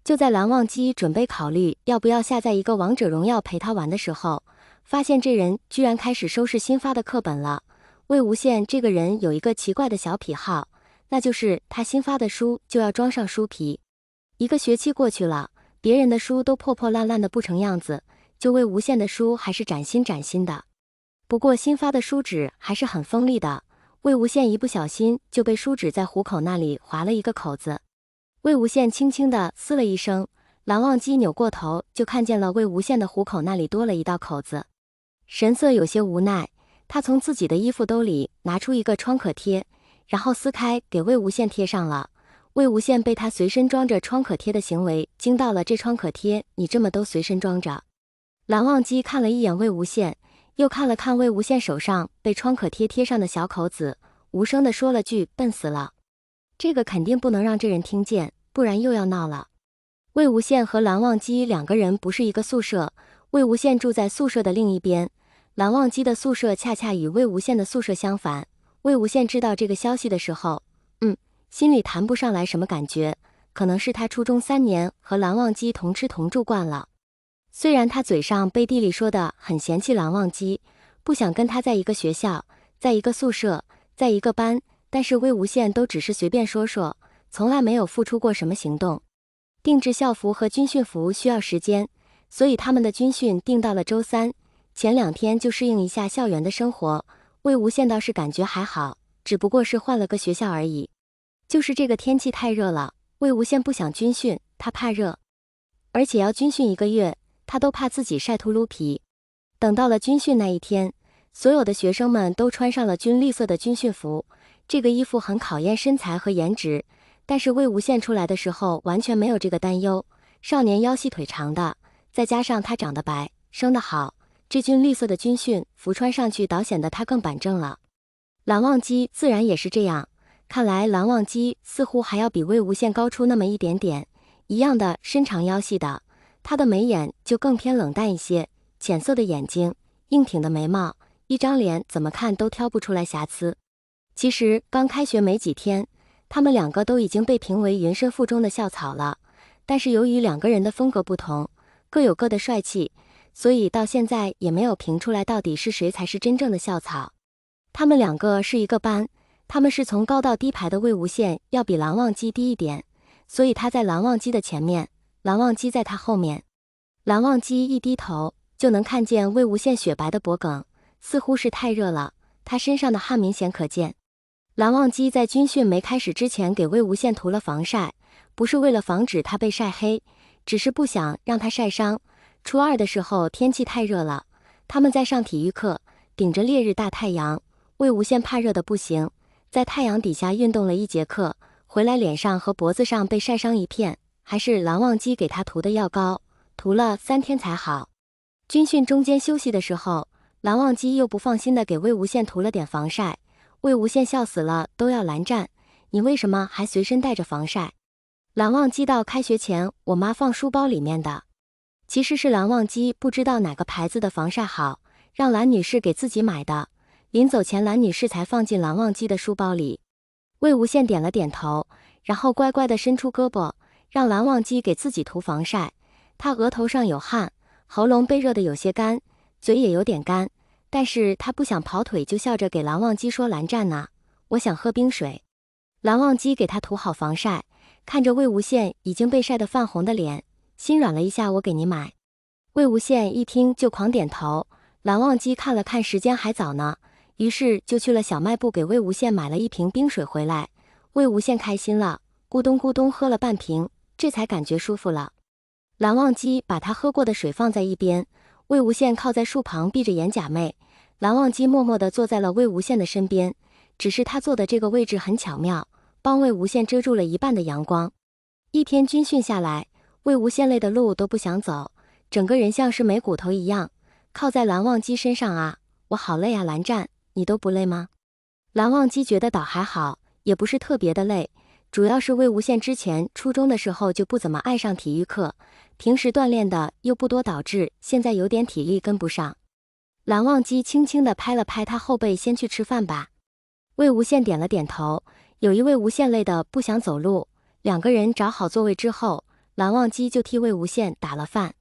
就在蓝忘机准备考虑要不要下载一个王者荣耀陪他玩的时候，发现这人居然开始收拾新发的课本了。魏无羡这个人有一个奇怪的小癖好，那就是他新发的书就要装上书皮。一个学期过去了，别人的书都破破烂烂的不成样子，就魏无羡的书还是崭新崭新的。不过新发的书纸还是很锋利的，魏无羡一不小心就被书纸在虎口那里划了一个口子。魏无羡轻轻地嘶了一声，蓝忘机扭过头就看见了魏无羡的虎口那里多了一道口子，神色有些无奈。他从自己的衣服兜里拿出一个创可贴，然后撕开给魏无羡贴上了。魏无羡被他随身装着创可贴的行为惊到了，这创可贴你这么都随身装着？蓝忘机看了一眼魏无羡，又看了看魏无羡手上被创可贴贴上的小口子，无声地说了句笨死了。这个肯定不能让这人听见，不然又要闹了。魏无羡和蓝忘机两个人不是一个宿舍，魏无羡住在宿舍的另一边，蓝忘机的宿舍恰恰与魏无羡的宿舍相反。魏无羡知道这个消息的时候，心里谈不上来什么感觉，可能是他初中3年和蓝忘机同吃同住惯了。虽然他嘴上背地里说的很嫌弃蓝忘机，不想跟他在一个学校，在一个宿舍，在一个班，但是魏无羡都只是随便说说，从来没有付出过什么行动。定制校服和军训服需要时间，所以他们的军训定到了周3，前2天就适应一下校园的生活。魏无羡倒是感觉还好，只不过是换了个学校而已。就是这个天气太热了，魏无羡不想军训，他怕热，而且要军训1个月，他都怕自己晒秃噜皮。等到了军训那一天，所有的学生们都穿上了军绿色的军训服，这个衣服很考验身材和颜值，但是魏无羡出来的时候完全没有这个担忧。少年腰细腿长的，再加上他长得白，生得好，这军绿色的军训服穿上去倒显得他更板正了。蓝忘机自然也是这样，看来蓝忘机似乎还要比魏无羡高出那么一点点，一样的身长腰细的，他的眉眼就更偏冷淡一些，浅色的眼睛，硬挺的眉毛，一张脸怎么看都挑不出来瑕疵。其实刚开学没几天，他们2个都已经被评为云深附中的校草了，但是由于2个人的风格不同，各有各的帅气，所以到现在也没有评出来到底是谁才是真正的校草。他们2个是一个班，他们是从高到低排的魏无羡要比蓝忘机低一点，所以他在蓝忘机的前面，蓝忘机在他后面。蓝忘机一低头就能看见魏无羡雪白的脖颈，似乎是太热了，他身上的汗明显可见。蓝忘机在军训没开始之前给魏无羡涂了防晒，不是为了防止他被晒黑，只是不想让他晒伤。初2的时候天气太热了，他们在上体育课，顶着烈日大太阳，魏无羡怕热的不行，在太阳底下运动了1节课，回来脸上和脖子上被晒伤一片，还是蓝忘机给他涂的药膏，涂了3天才好。军训中间休息的时候，蓝忘机又不放心的给魏无羡涂了点防晒。魏无羡笑死了，都要蓝战，你为什么还随身带着防晒？蓝忘机到开学前我妈放书包里面的。其实是蓝忘机不知道哪个牌子的防晒好，让蓝女士给自己买的，临走前蓝女士才放进蓝忘机的书包里。魏无羡点了点头，然后乖乖地伸出胳膊，让蓝忘机给自己涂防晒。他额头上有汗，喉咙被热得有些干，嘴也有点干，但是他不想跑腿，就笑着给蓝忘机说蓝战呢，我想喝冰水。蓝忘机给他涂好防晒，看着魏无羡已经被晒得泛红的脸，心软了一下，我给你买。魏无羡一听就狂点头，蓝忘机看了看时间还早呢，于是就去了小卖部给魏无羡买了1瓶冰水回来。魏无羡开心了，咕咚咕咚喝了半瓶，这才感觉舒服了。蓝忘机把他喝过的水放在一边，魏无羡靠在树旁闭着眼假寐。蓝忘机默默地坐在了魏无羡的身边，只是他坐的这个位置很巧妙，帮魏无羡遮住了一半的阳光。一天军训下来，魏无羡累的路都不想走，整个人像是没骨头一样，靠在蓝忘机身上啊，我好累啊，蓝战，你都不累吗？蓝忘机觉得倒还好，也不是特别的累，主要是魏无羡之前初中的时候就不怎么爱上体育课，平时锻炼的又不多，导致现在有点体力跟不上。蓝忘机轻轻地拍了拍他后背，先去吃饭吧。魏无羡点了点头，有一位无羡累的不想走路，2个人找好座位之后，蓝忘机就替魏无羡打了饭。